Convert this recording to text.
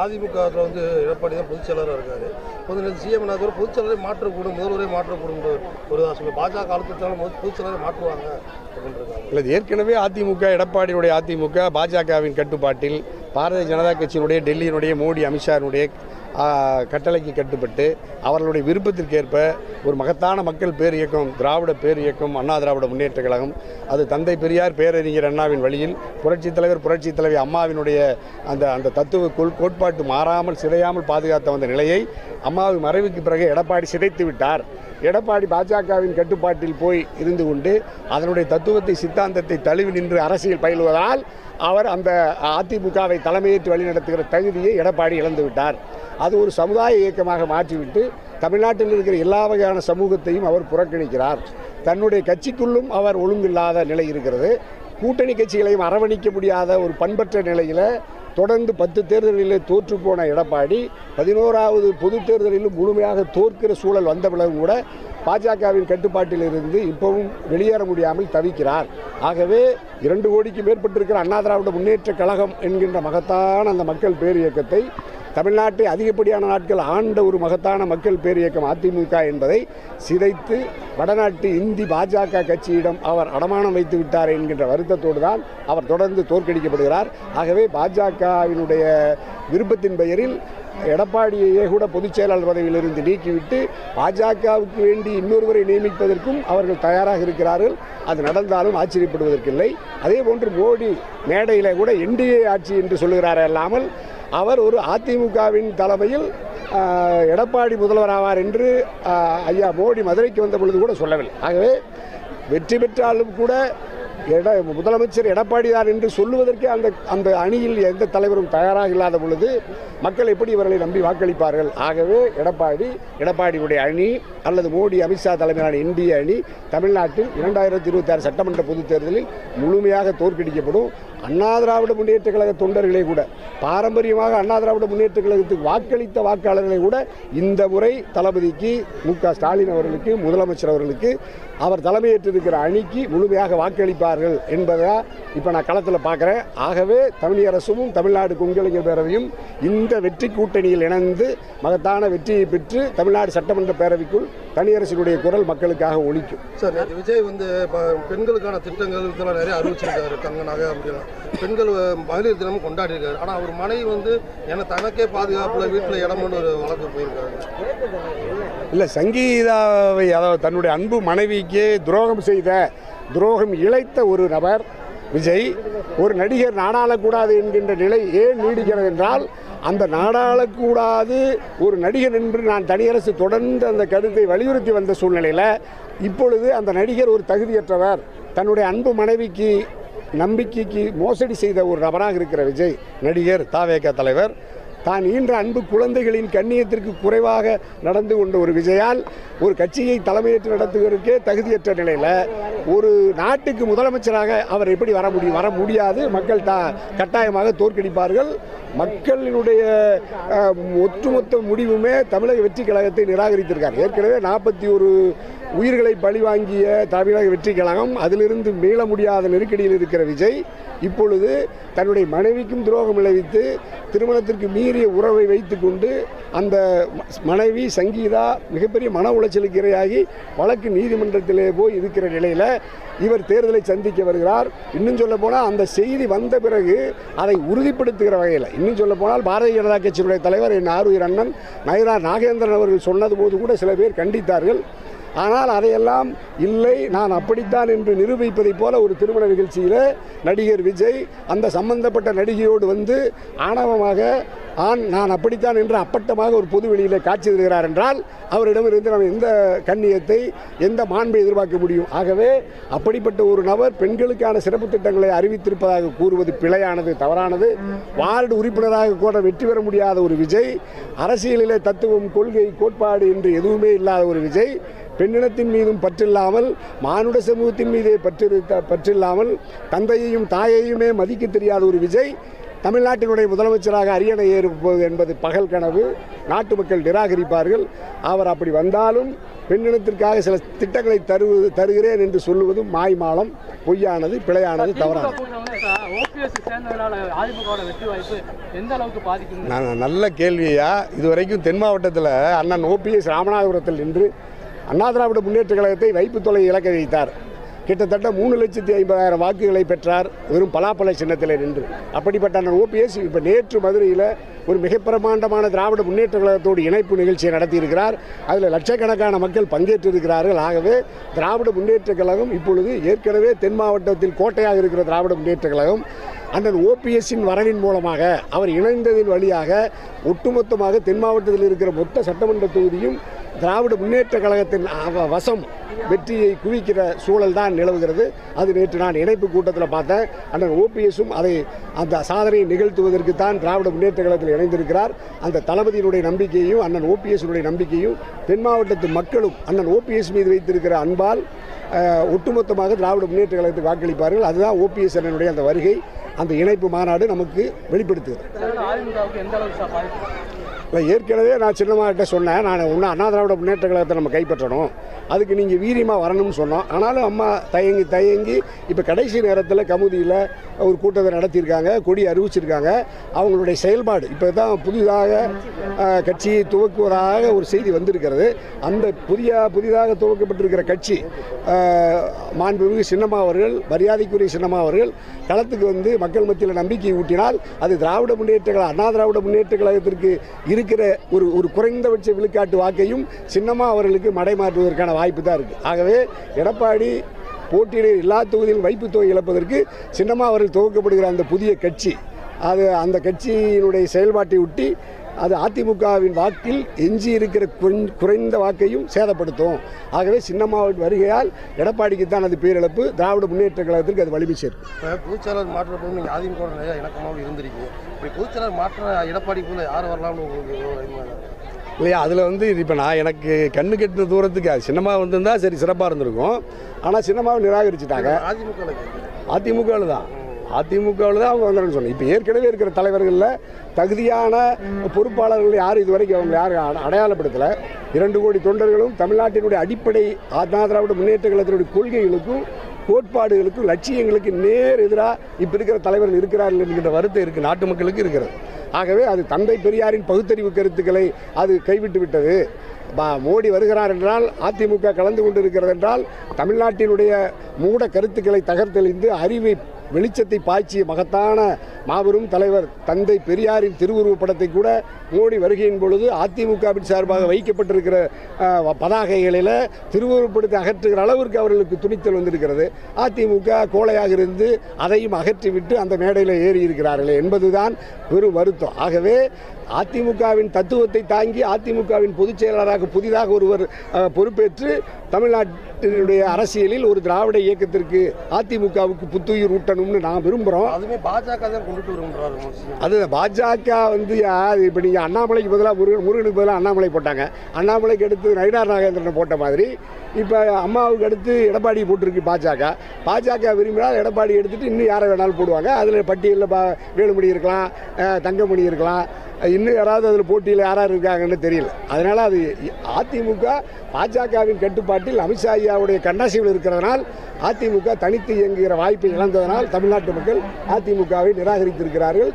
அதிமுகவில் வந்து எடப்பாடி தான் பொதுச் செயலராக இருக்காரு. கொஞ்சம் சிஎம் பொதுச் செயலரை மாற்றக்கூடும், முதல்வரை மாற்றக்கூடும் ஒரு பாஜக அழுத்தத்தால் பொதுச் செயலரை மாற்றுவாங்க அப்படின்றாங்க. இல்லை, ஏற்கனவே அதிமுக எடப்பாடியுடைய அதிமுக பாஜகவின் கட்டுப்பாட்டில் பாரதிய ஜனதா கட்சியினுடைய டெல்லியினுடைய மோடி அமித்ஷாவினுடைய கட்டளைக்கு கட்டுப்பட்டு அவர்களுடைய விருப்பத்திற்கேற்ப ஒரு மகத்தான மக்கள் பேர் இயக்கம், திராவிட பேர் இயக்கம், அண்ணா திராவிட முன்னேற்ற கழகம், அது தந்தை பெரியார் பேரறிஞர் அண்ணாவின் வழியில் புரட்சித் தலைவி அம்மாவினுடைய அந்த தத்துவ கோட்பாட்டு மாறாமல் சிதையாமல் பாதுகாத்த வந்த நிலையை அம்மாவின் மறைவுக்கு பிறகு எடப்பாடி சிதைத்து விட்டார். எடப்பாடி பாஜகவின் கட்டுப்பாட்டில் போய் இருந்து கொண்டு அதனுடைய தத்துவத்தை சித்தாந்தத்தை தழுவி நின்று அரசியல் பயிலுவதால் அவர் அந்த அதிமுகவை தலைமையேற்று வழிநடத்துகிற தகுதியை எடப்பாடி இழந்து விட்டார். அது ஒரு சமுதாய இயக்கமாக மாற்றிவிட்டு தமிழ்நாட்டில் இருக்கிற எல்லா வகையான சமூகத்தையும் அவர் புறக்கணிக்கிறார். தன்னுடைய கட்சிக்குள்ளும் அவர் ஒழுங்கில்லாத நிலை இருக்கிறது. கூட்டணி கட்சிகளையும் அரவணைக்க முடியாத ஒரு பண்பற்ற நிலையில் தொடர்ந்து 10 தேர்தல்களில் தோற்று போன எடப்பாடி 11வது பொது தேர்தலிலும் முழுமையாக தோற்கிற சூழல் வந்த பிறகு கூட பாஜகவின் கட்டுப்பாட்டில் இருந்து இப்பவும் வெளியேற முடியாமல் தவிக்கிறார். ஆகவே 2 கோடிக்கு மேற்பட்டிருக்கிற அண்ணா திராவிட முன்னேற்ற கழகம் என்கின்ற மகத்தான அந்த மக்கள் பேர் இயக்கத்தை, தமிழ்நாட்டை அதிகப்படியான நாட்கள் ஆண்ட ஒரு மகத்தான மக்கள் பேர் இயக்கம் அதிமுக என்பதை சிதைத்து வடநாட்டு இந்தி பாஜக கட்சியிடம் அவர் அடமானம் வைத்து விட்டார் என்கின்ற வருத்தத்தோடு தான் அவர் தொடர்ந்து தோற்கடிக்கப்படுகிறார். ஆகவே பாஜகவினுடைய விருப்பத்தின் பெயரில் எடப்பாடியையே கூட பொதுச் செயலாளர் பதவியிலிருந்து நீக்கிவிட்டு பாஜகவுக்கு வேண்டி இன்னொருவரை நியமிப்பதற்கும் அவர்கள் தயாராக இருக்கிறார்கள். அது நடந்தாலும் ஆச்சரியப்படுவதற்கில்லை. அதே போன்று மோடி மேடையில் கூட என்டிஏ ஆட்சி என்று சொல்லுகிறார் அல்லாமல் அவர் ஒரு அதிமுகவின் தலைமையில் எடப்பாடி முதல்வராவார் என்று ஐயா மோடி மதுரைக்கு வந்த பொழுது கூட சொல்லவில்லை. ஆகவே வெற்றி பெற்றாலும் கூட முதலமைச்சர் எடப்பாடி தான் என்று சொல்லுவதற்கு அந்த அணியில் எந்த தலைவரும் தயாராக இல்லாத பொழுது மக்கள் எப்படி இவர்களை நம்பி வாக்களிப்பார்கள்? ஆகவே எடப்பாடியுடைய அணி அல்லது மோடி அமித்ஷா தலைமையிலான இந்திய அணி தமிழ்நாட்டில் 2026 சட்டமன்ற பொதுத் தேர்தலில் முழுமையாக தோற்கடிக்கப்படும். அண்ணா திராவிட முன்னேற்ற கழக தொண்டர்களை கூட, பாரம்பரியமாக அண்ணா திராவிட முன்னேற்ற கழகத்துக்கு வாக்களித்த வாக்காளர்களை கூட இந்த முறை தளபதிக்கு மு.க. ஸ்டாலின் அவர்களுக்கு, முதலமைச்சர் அவர்களுக்கு, அவர் தலைமையேற்றிருக்கிற அணிக்கு முழுமையாக வாக்களிப்பார்கள் என்பதை இப்போ நான் களத்தில் பார்க்குறேன். ஆகவே தமிழக அரசும் தமிழ்நாடு கொங்கலைஞர் பேரவையும் இந்த வெற்றி கூட்டணியில் இணைந்து மகத்தான வெற்றியை பெற்று தமிழ்நாடு சட்டமன்ற பேரவைக்குள் தனியரசினுடைய குரல் மக்களுக்காக ஒலிக்கும். சார், விஜய் வந்து பெண்களுக்கான திட்டங்கள் இதெல்லாம் நிறைய அறிவிச்சிருக்காரு. தங்க நகை அப்படிலாம் பெண்கள் மகளிர் தினமும் கொண்டாடிருக்காரு. ஆனால் அவர் மனைவி வந்து தனக்கே பாதுகாப்பில் வீட்டில் இடம்னு ஒரு வழக்கு போயிருக்காரு. இல்லை, சங்கீதாவை, அதாவது தன்னுடைய அன்பு மனைவிக்கு துரோகம் இழைத்த ஒரு நபர் விஜய். ஒரு நடிகர் நாடாளக்கூடாது என்கின்ற நிலை ஏன் நீடிக்கிறது என்றால், அந்த நாடாளக்கூடாது ஒரு நடிகர் என்று நான் தனியரசு தொடர்ந்து அந்த கருத்தை வலியுறுத்தி வந்த சூழ்நிலையில் இப்பொழுது அந்த நடிகர் ஒரு தகுதியற்றவர், தன்னுடைய அன்பு மனைவிக்கு நம்பிக்கைக்கு மோசடி செய்த ஒரு நபராக இருக்கிற விஜய், நடிகர் தாவேக தலைவர், தான் ஈன்ற அன்பு குழந்தைகளின் கண்ணியத்திற்கு குறைவாக நடந்து கொண்ட ஒரு விஜயால் ஒரு கட்சியை தலைமையேற்று நடத்துவதற்கே தகுதியற்ற நிலையில் ஒரு நாட்டுக்கு முதலமைச்சராக அவர் எப்படி வர முடியாது. மக்கள் கட்டாயமாக தோற்கடிப்பார்கள். மக்களினுடைய ஒட்டுமொத்த முடிவுமே தமிழக வெற்றி கழகத்தை நிராகரித்திருக்கார். ஏற்கனவே 41 உயிர்களை பழிவாங்கிய தமிழக வெற்றி கழகம், அதிலிருந்து மீள முடியாத நெருக்கடியில் இருக்கிற விஜய் இப்பொழுது தன்னுடைய மனைவிக்கும் துரோகம் விளைவித்து திருமணத்திற்கு மீறிய உறவை வைத்து கொண்டு அந்த மனைவி சங்கீதா மிகப்பெரிய மன உளைச்சலுக்கு இரையாகி வழக்கு நீதிமன்றத்திலே போய் இருக்கிற நிலையில் இவர் தேர்தலை சந்திக்க வருகிறார். இன்னும் சொல்ல போனால் அந்த செய்தி வந்த பிறகு அதை உறுதிப்படுத்துகிற வகையில், இன்னும் சொல்ல போனால் பாரதிய ஜனதா கட்சியினுடைய தலைவர் என் ஆருயிர் அண்ணன் நயினார் நாகேந்திரன் அவர்கள் சொன்னது போது கூட சில பேர் கண்டித்தார்கள். ஆனால் அதையெல்லாம் இல்லை, நான் அப்படித்தான் என்று நிரூபிப்பதைப் போல ஒரு திருமண நிகழ்ச்சியில் நடிகர் விஜய் அந்த சம்பந்தப்பட்ட நடிகையோடு வந்து ஆணவமாக நான் அப்படித்தான் என்று அப்பட்டமாக ஒரு பொது வெளியில் காட்சி தருகிறார் என்றால் அவரிடமிருந்து நம்ம எந்த கண்ணியத்தை, எந்த மாண்பை எதிர்பார்க்க முடியும்? ஆகவே அப்படிப்பட்ட ஒரு நபர் பெண்களுக்கான சிறப்பு திட்டங்களை அறிவித்திருப்பதாக கூறுவது பிழையானது, தவறானது. வார்டு உறுப்பினராக கூட வெற்றி பெற முடியாத ஒரு விஜய், அரசியலிலே தத்துவம், கொள்கை, கோட்பாடு என்று எதுவுமே இல்லாத ஒரு விஜய், பெண்ணினத்தின் மீதும் பற்றில்லாமல், மானுட சமூகத்தின் மீதே பற்றில்லாமல், தந்தையையும் தாயையுமே மதிக்க தெரியாத ஒரு விஜய் தமிழ்நாட்டினுடைய முதலமைச்சராக அரியணை ஏறுவது என்பது பகல் கனவு. நாட்டு மக்கள் நிராகரிப்பார்கள். அவர் அப்படி வந்தாலும் பெண்ணினத்திற்காக சில திட்டங்களை தருகிறேன் என்று சொல்லுவதும் மாய்மாலம், பொய்யானது, பிழையானது, தவறானது. நல்ல கேள்வியா. இதுவரைக்கும் தென் மாவட்டத்தில் அண்ணன் OPS ராமநாதபுரத்தில் நின்று அண்ணா திராவிட முன்னேற்ற கழகத்தை வைப்பு தொலை இலக்க வைத்தார். கிட்டத்தட்ட 3,50,000 வாக்குகளை பெற்றார் வெறும் பலாப்பழ சின்னத்தில் நின்று. அப்படிப்பட்ட அண்ணன் OPS இப்போ நேற்று மதுரையில் ஒரு மிக பிரமாண்டமான திராவிட முன்னேற்ற கழகத்தோடு இணைப்பு நிகழ்ச்சியை நடத்தியிருக்கிறார். அதில் லட்சக்கணக்கான மக்கள் பங்கேற்றிருக்கிறார்கள். ஆகவே திராவிட முன்னேற்ற கழகம் இப்பொழுது ஏற்கனவே தென் மாவட்டத்தில் கோட்டையாக இருக்கிற திராவிட முன்னேற்ற கழகம் அண்ணன் OPSின் வரவின் மூலமாக அவர் இணைந்ததின் வழியாக ஒட்டுமொத்தமாக தென் மாவட்டத்தில் இருக்கிற மொத்த சட்டமன்ற தொகுதியும் திராவிட முன்னேற்ற கழகத்தின் வசம் வெற்றியை குவிக்கிற சூழல் தான் நிலவுகிறது. அது நேற்று நான் இணைப்பு கூட்டத்தில் பார்த்தேன். அண்ணன் OPSும் அந்த சாதனையை நிகழ்த்துவதற்கு தான் திராவிட முன்னேற்ற கழகத்தில் இணைந்திருக்கிறார். அந்த தளபதியினுடைய நம்பிக்கையும் அண்ணன் OPSனுடைய நம்பிக்கையும் தென் மாவட்டத்து மக்களும் அண்ணன் OPS மீது வைத்திருக்கிற அன்பால் ஒட்டுமொத்தமாக திராவிட முன்னேற்ற கழகத்துக்கு வாக்களிப்பார்கள். அதுதான் OPS அண்ணனுடைய அந்த வருகை, அந்த இணைப்பு மாநாடு நமக்கு வெளிப்படுத்துகிறது. ஏற்கனவே நான் சின்னமாகிட்ட சொன்னேன், நான் இன்னும் அண்ணா திராவிட முன்னேற்ற கழகத்தை நம்ம கைப்பற்றணும், அதுக்கு நீங்கள் வீரியமாக வரணும்னு சொன்னோம். ஆனாலும் அம்மா தயங்கி இப்போ கடைசி நேரத்தில் கமுதியில் ஒரு கூட்டத்தை நடத்தியிருக்காங்க, கொடி அறிவிச்சிருக்காங்க. அவங்களுடைய செயல்பாடு இப்போ தான் புதிதாக கட்சியை துவக்குவதாக ஒரு செய்தி வந்திருக்கிறது. அந்த புதிதாக துவக்கப்பட்டிருக்கிற கட்சி மாண்புமிகு சின்னம்மா அவர்கள், மரியாதைக்குரிய சின்னம்மா அவர்கள் களத்துக்கு வந்து மக்கள் மத்தியில் நம்பிக்கை ஊட்டினால் அது திராவிட முன்னேற்ற கழகம், அண்ணா திராவிட முன்னேற்ற கழகத்திற்கு இருக்கிற ஒரு குறைந்தபட்ச விழுக்காட்டு வாக்கையும் சின்னம்மா அவர்களுக்கு மடைமாற்றுவதற்கான வாய்ப்பு தான் இருக்குது. ஆகவே எடப்பாடி போட்டியிட எல்லா தொகுதியிலும் வைப்பு தொகை இழப்பதற்கு சின்னம்மா அவர்கள் துவக்கப்படுகிற அந்த புதிய கட்சி, அந்த கட்சியினுடைய செயல்பாட்டை ஒட்டி அது அதிமுகவின் வாக்கில் எஞ்சி இருக்கிற குறைந்த வாக்கையும் சேதப்படுத்தும். ஆகவே சின்னம்மாவின் வருகையால் எடப்பாடிக்கு தான் அது பேரிழப்பு, திராவிட முன்னேற்ற கழகத்திற்கு அது வலிமை சேர்க்கும். இப்போ பொதுச்செயலாளர் மாற்றப்படும் நீங்கள் அதிமுக நிறைய இணக்கமாக இருந்திருக்கீங்க. இப்படி பொதுச்செயலாளர் மாற்ற எடப்பாடிக்குள்ள யார் வரலாம்னு உங்களுக்கு இல்லையா? அதில் வந்து இப்போ நான் எனக்கு கண்ணு கெட்டின தூரத்துக்கு சின்னம்மா வந்திருந்தால் சரி சிறப்பாக இருந்திருக்கும். ஆனால் சின்னம்மாவை நிராகரிச்சுட்டாங்க. அதிமுகவில் தான் அவங்க வந்தாங்கன்னு சொன்னேன். இப்போ ஏற்கனவே இருக்கிற தலைவர்களில் தகுதியான பொறுப்பாளர்கள் யாரும் இதுவரைக்கும் அவங்க யாரும் அடையாளப்படுத்தலை. 2 கோடி தொண்டர்களும் தமிழ்நாட்டினுடைய அடிப்படை அண்ணா திராவிட முன்னேற்ற கழகத்தினுடைய கொள்கைகளுக்கும் கோட்பாடுகளுக்கும் லட்சியங்களுக்கு நேர் எதிராக இப்போ இருக்கிற தலைவர்கள் இருக்கிறார்கள் என்கின்ற வருத்தம் இருக்குது, நாட்டு மக்களுக்கு இருக்கிறது. ஆகவே அது தந்தை பெரியாரின் பகுத்தறிவு கருத்துக்களை அது கைவிட்டு விட்டது. மோடி வருகிறார் என்றால், அதிமுக கலந்து கொண்டிருக்கிறது என்றால், தமிழ்நாட்டினுடைய மூட கருத்துக்களை தகர்த்தெளிந்து அறிவை வெளிச்சத்தை பாய்ச்சிய மகத்தான மாபெரும் தலைவர் தந்தை பெரியாரின் திருவுருவப் படத்தை கூட மோடி வருகையின் பொழுது அதிமுகவின் சார்பாக வைக்கப்பட்டிருக்கிற பதாகைகளில் திருவுருவப்படுத்தி அகற்றுகிற அளவிற்கு அவர்களுக்கு துணித்தல் வந்திருக்கிறது. அதிமுக கோழையாக இருந்து அதையும் அகற்றிவிட்டு அந்த மேடையில் ஏறி இருக்கிறார்களே என்பதுதான் பெரும் வருத்தம். ஆகவே அதிமுகவின் தத்துவத்தை தாங்கி அதிமுகவின் பொதுச் செயலாளராக புதிதாக ஒருவர் பொறுப்பேற்று தமிழ்நாட்டினுடைய அரசியலில் ஒரு திராவிட இயக்கத்திற்கு அதிமுகவுக்கு புத்துயிர் ஊட்டணும்னு நான் விரும்புகிறோம். அதுவே பாஜக தான் கொண்டுட்டு வருகிறாரு. அது பாஜக வந்து இப்போ நீங்கள் அண்ணாமலைக்கு பதிலாக முருகனுக்கு பதிலாக அண்ணாமலை போட்டாங்க. அண்ணாமலைக்கு அடுத்து நயினார் நாகேந்திரனை போட்ட மாதிரி இப்போ அம்மாவுக்கு அடுத்து எடப்பாடி போட்டிருக்கு பாஜக விரும்பினால் எடப்பாடி எடுத்துகிட்டு இன்னும் யாரை வேணாலும் போடுவாங்க. அதில் பட்டியலில் வேலுமணி இருக்கலாம், தங்கமணி இருக்கலாம், இன்னும் யாராவது அதில் போட்டியில் யாராவது இருக்காங்கன்னு தெரியல. அதனால் அது அதிமுக பாஜகவின் கட்டுப்பாட்டில் அமித்ஷா ஐயாவுடைய கண்ணாசிவில் இருக்கிறதுனால் அதிமுக தனித்து இயங்குகிற வாய்ப்பை இழந்ததனால் தமிழ்நாட்டு மக்கள் அதிமுகவை நிராகரித்திருக்கிறார்கள்.